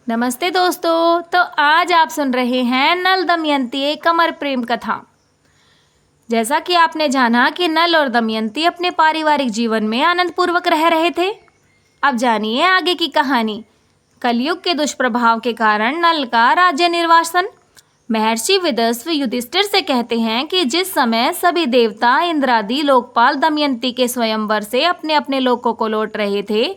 नमस्ते दोस्तों। तो आज आप सुन रहे हैं नल दमयंती एक अमर प्रेम कथा। जैसा कि आपने जाना कि नल और दमयंती अपने पारिवारिक जीवन में आनंद पूर्वक रह रहे थे। अब जानिए आगे की कहानी। कलयुग के दुष्प्रभाव के कारण नल का राज्य निर्वासन। महर्षि विदस्व युधिष्ठिर से कहते हैं कि जिस समय सभी देवता इंद्रादि लोकपाल दमयंती के स्वयंवर से अपने अपने लोकों को लौट रहे थे,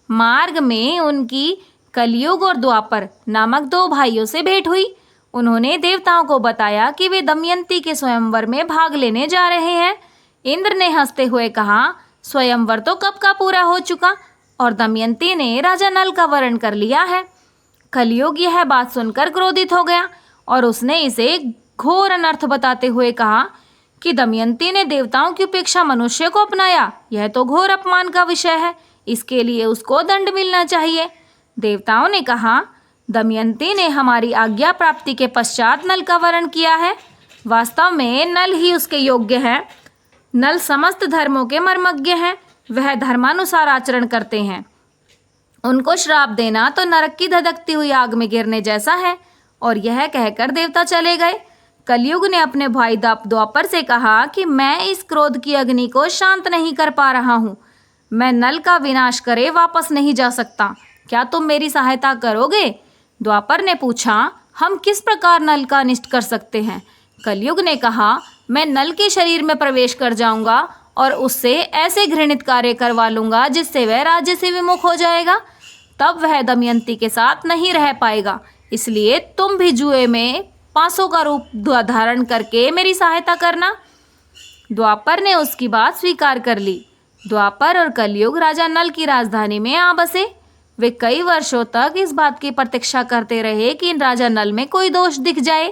मार्ग में उनकी कलयुग और द्वापर नामक दो भाइयों से भेंट हुई। उन्होंने देवताओं को बताया कि वे दमयंती के स्वयंवर में भाग लेने जा रहे हैं। इंद्र ने हंसते हुए कहा, स्वयंवर तो कब का पूरा हो चुका और दमयंती ने राजा नल का वरण कर लिया है। कलयुग यह बात सुनकर क्रोधित हो गया और उसने इसे घोर अनर्थ बताते हुए कहा कि दमयंती ने देवताओं की उपेक्षा मनुष्य को अपनाया, यह तो घोर अपमान का विषय है। इसके लिए उसको दंड मिलना चाहिए। देवताओं ने कहा, दमयंती ने हमारी आज्ञा प्राप्ति के पश्चात नल का वरण किया है। वास्तव में नल ही उसके योग्य है। नल समस्त धर्मों के मर्मज्ञ हैं। वह धर्मानुसार आचरण करते हैं। उनको श्राप देना तो नरक की धधकती हुई आग में गिरने जैसा है। और यह कहकर देवता चले गए। कलयुग ने अपने भाई द्वापर से कहा कि मैं इस क्रोध की अग्नि को शांत नहीं कर पा रहा हूँ। मैं नल का विनाश करे वापस नहीं जा सकता। क्या तुम मेरी सहायता करोगे? द्वापर ने पूछा, हम किस प्रकार नल का अनिष्ट कर सकते हैं? कलयुग ने कहा, मैं नल के शरीर में प्रवेश कर जाऊंगा और उससे ऐसे घृणित कार्य करवा लूंगा जिससे वह राज्य से विमुख हो जाएगा। तब वह दमयंती के साथ नहीं रह पाएगा। इसलिए तुम भी जुए में पासों का रूप धारण करके मेरी सहायता करना। द्वापर ने उसकी बात स्वीकार कर ली। द्वापर और कलयुग राजा नल की राजधानी में आ बसे। वे कई वर्षों तक इस बात की प्रतीक्षा करते रहे कि राजा नल में कोई दोष दिख जाए।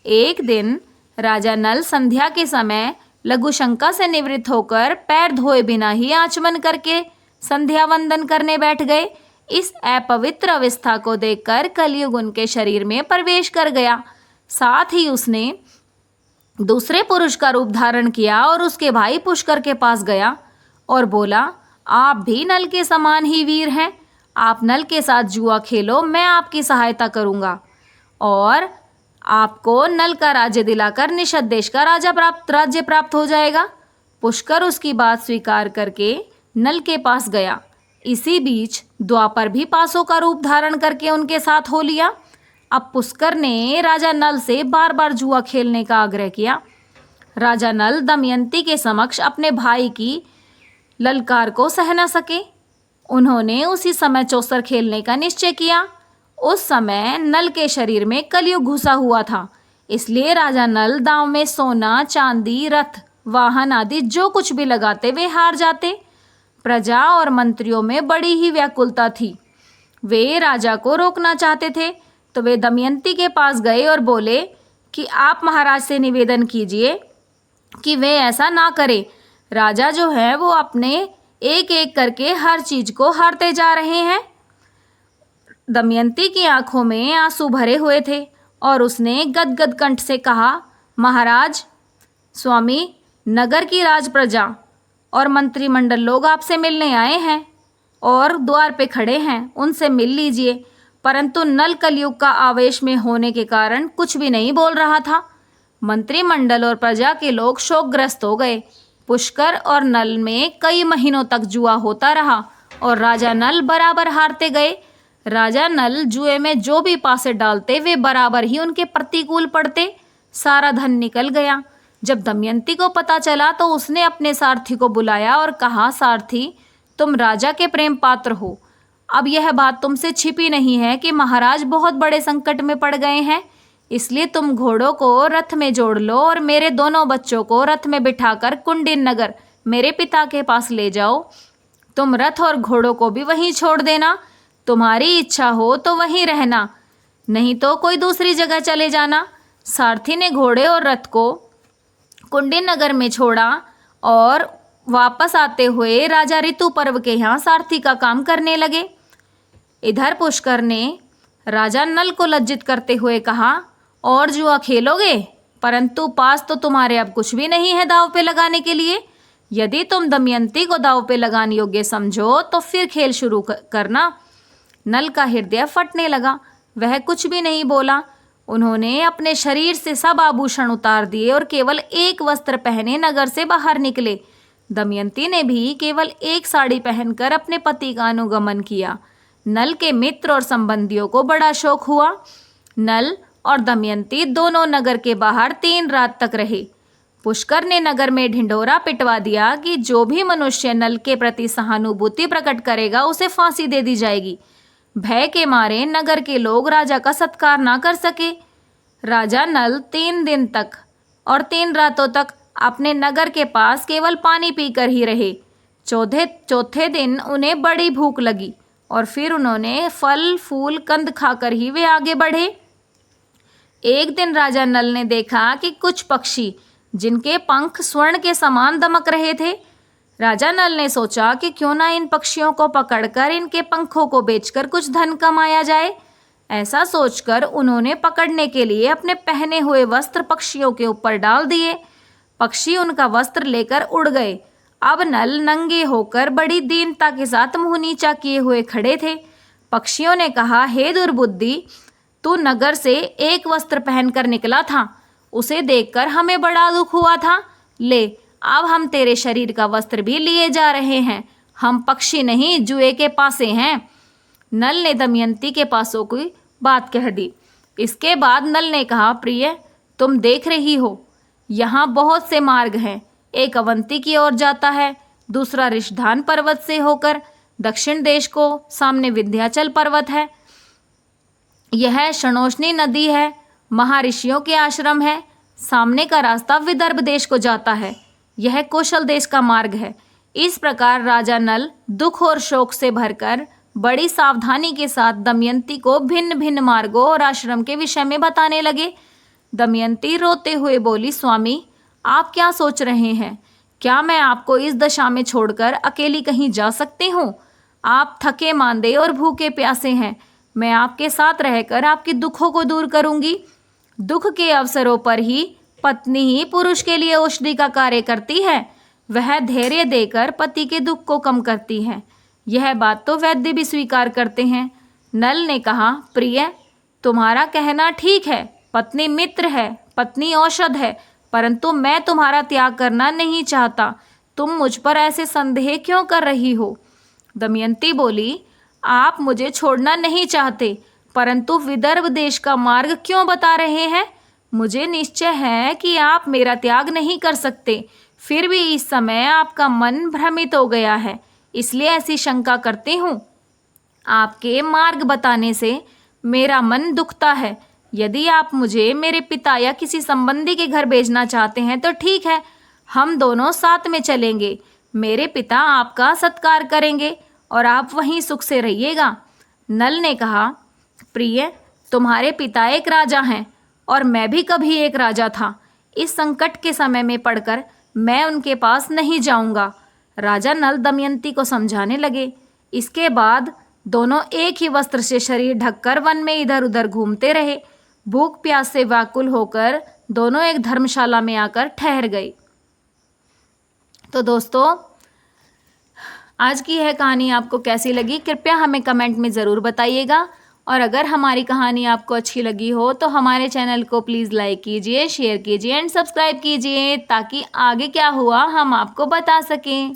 एक दिन राजा नल संध्या के समय लघु शंका से निवृत्त होकर पैर धोए बिना ही आचमन करके संध्या वंदन करने बैठ गए। इस अपवित्र अवस्था को देखकर कलयुग उनके शरीर में प्रवेश कर गया। साथ ही उसने दूसरे पुरुष का रूप धारण किया और उसके भाई पुष्कर के पास गया और बोला, आप भी नल के समान ही वीर हैं। आप नल के साथ जुआ खेलो, मैं आपकी सहायता करूंगा और आपको नल का राज्य दिलाकर निषद देश का राज्य प्राप्त हो जाएगा। पुष्कर उसकी बात स्वीकार करके नल के पास गया। इसी बीच द्वापर भी पासों का रूप धारण करके उनके साथ हो लिया। अब पुष्कर ने राजा नल से बार बार जुआ खेलने का आग्रह किया। राजा नल दमयंती के समक्ष अपने भाई की ललकार को सह न सके। उन्होंने उसी समय चौसर खेलने का निश्चय किया। उस समय नल के शरीर में कलयुग घुसा हुआ था। इसलिए राजा नल दांव में सोना, चांदी, रथ, वाहन आदि जो कुछ भी लगाते वे हार जाते। प्रजा और मंत्रियों में बड़ी ही व्याकुलता थी। वे राजा को रोकना चाहते थे तो वे दमयंती के पास गए और बोले कि आप महाराज से निवेदन कीजिए कि वे ऐसा ना करें। राजा जो है वो अपने एक एक करके हर चीज को हारते जा रहे हैं। दमयंती की आंखों में आंसू भरे हुए थे और उसने गदगद कंठ से कहा, महाराज, स्वामी, नगर की राज प्रजा और मंत्रिमंडल लोग आपसे मिलने आए हैं और द्वार पे खड़े हैं, उनसे मिल लीजिए। परंतु नल कलयुग का आवेश में होने के कारण कुछ भी नहीं बोल रहा था। मंत्रिमंडल और प्रजा के लोग शोकग्रस्त हो गए। पुष्कर और नल में कई महीनों तक जुआ होता रहा और राजा नल बराबर हारते गए। राजा नल जुए में जो भी पासे डालते वे बराबर ही उनके प्रतिकूल पड़ते। सारा धन निकल गया। जब दमयंती को पता चला तो उसने अपने सारथी को बुलाया और कहा, सारथी, तुम राजा के प्रेम पात्र हो। अब यह बात तुमसे छिपी नहीं है कि महाराज बहुत बड़े संकट में पड़ गए हैं। इसलिए तुम घोड़ों को रथ में जोड़ लो और मेरे दोनों बच्चों को रथ में बिठाकर कुंडिन नगर मेरे पिता के पास ले जाओ। तुम रथ और घोड़ों को भी वहीं छोड़ देना। तुम्हारी इच्छा हो तो वहीं रहना, नहीं तो कोई दूसरी जगह चले जाना। सारथी ने घोड़े और रथ को कुंडिन नगर में छोड़ा और वापस आते हुए राजा ऋतु पर्व के यहाँ सारथी का काम करने लगे। इधर पुष्कर ने राजा नल को लज्जित करते हुए कहा, और जुआ खेलोगे? परंतु पास तो तुम्हारे अब कुछ भी नहीं है दांव पे लगाने के लिए। यदि तुम दमयंती को दांव पे लगाने योग्य समझो तो फिर खेल शुरू करना। नल का हृदय फटने लगा। वह कुछ भी नहीं बोला। उन्होंने अपने शरीर से सब आभूषण उतार दिए और केवल एक वस्त्र पहने नगर से बाहर निकले। दमयंती ने भी केवल एक साड़ी पहनकर अपने पति का अनुगमन किया। नल के मित्र और संबंधियों को बड़ा शौक हुआ। नल और दमयंती दोनों नगर के बाहर 3 रात तक रहे। पुष्कर ने नगर में ढिंढोरा पिटवा दिया कि जो भी मनुष्य नल के प्रति सहानुभूति प्रकट करेगा उसे फांसी दे दी जाएगी। भय के मारे नगर के लोग राजा का सत्कार ना कर सके। राजा नल 3 दिन तक और 3 रातों तक अपने नगर के पास केवल पानी पीकर ही रहे। चौथे दिन उन्हें बड़ी भूख लगी और फिर उन्होंने फल फूल कंद खाकर ही वे आगे बढ़े। एक दिन राजा नल ने देखा कि कुछ पक्षी जिनके पंख स्वर्ण के समान दमक रहे थे। राजा नल ने सोचा कि क्यों ना इन पक्षियों को पकड़कर इनके पंखों को बेचकर कुछ धन कमाया जाए। ऐसा सोचकर उन्होंने पकड़ने के लिए अपने पहने हुए वस्त्र पक्षियों के ऊपर डाल दिए। पक्षी उनका वस्त्र लेकर उड़ गए। अब नल नंगे होकर बड़ी दीनता के साथ मुंह नीचा किए हुए खड़े थे। पक्षियों ने कहा, हे दुर्बुद्धि, तू नगर से एक वस्त्र पहनकर निकला था, उसे देखकर हमें बड़ा दुख हुआ था। ले, अब हम तेरे शरीर का वस्त्र भी लिए जा रहे हैं। हम पक्षी नहीं, जुए के पासे हैं। नल ने दमयंती के पासों की बात कह दी। इसके बाद नल ने कहा, प्रिय, तुम देख रही हो यहाँ बहुत से मार्ग हैं। एक अवंती की ओर जाता है, दूसरा ऋषधान पर्वत से होकर दक्षिण देश को, सामने विंध्याचल पर्वत है, यह शणोषणी नदी है, महर्षियों के आश्रम है। सामने का रास्ता विदर्भ देश को जाता है, यह कौशल देश का मार्ग है। इस प्रकार राजा नल दुख और शोक से भरकर बड़ी सावधानी के साथ दमयंती को भिन्न भिन्न मार्गों और आश्रम के विषय में बताने लगे। दमयंती रोते हुए बोली, स्वामी, आप क्या सोच रहे हैं? क्या मैं आपको इस दशा में छोड़कर अकेली कहीं जा सकती हूँ? आप थके मांदे और भूखे प्यासे हैं। मैं आपके साथ रहकर आपके दुखों को दूर करूँगी। दुख के अवसरों पर ही पत्नी ही पुरुष के लिए औषधि का कार्य करती है। वह धैर्य देकर पति के दुख को कम करती है। यह बात तो वैद्य भी स्वीकार करते हैं। नल ने कहा, प्रिय, तुम्हारा कहना ठीक है। पत्नी मित्र है, पत्नी औषध है, परंतु मैं तुम्हारा त्याग करना नहीं चाहता। तुम मुझ पर ऐसे संदेह क्यों कर रही हो? दमयंती बोली, आप मुझे छोड़ना नहीं चाहते, परंतु विदर्भ देश का मार्ग क्यों बता रहे हैं? मुझे निश्चय है कि आप मेरा त्याग नहीं कर सकते। फिर भी इस समय आपका मन भ्रमित हो गया है, इसलिए ऐसी शंका करती हूँ। आपके मार्ग बताने से मेरा मन दुखता है। यदि आप मुझे मेरे पिता या किसी संबंधी के घर भेजना चाहते हैं तो ठीक है, हम दोनों साथ में चलेंगे। मेरे पिता आपका सत्कार करेंगे और आप वहीं सुख से रहिएगा। नल ने कहा, प्रिय, तुम्हारे पिता एक राजा हैं और मैं भी कभी एक राजा था। इस संकट के समय में पड़कर मैं उनके पास नहीं जाऊंगा। राजा नल दमयंती को समझाने लगे। इसके बाद दोनों एक ही वस्त्र से शरीर ढककर वन में इधर उधर घूमते रहे। भूख प्यास से व्याकुल होकर दोनों एक धर्मशाला में आकर ठहर गए। तो दोस्तों, आज की यह कहानी आपको कैसी लगी कृपया हमें कमेंट में ज़रूर बताइएगा। और अगर हमारी कहानी आपको अच्छी लगी हो तो हमारे चैनल को प्लीज़ लाइक कीजिए, शेयर कीजिए एंड सब्सक्राइब कीजिए, ताकि आगे क्या हुआ हम आपको बता सकें।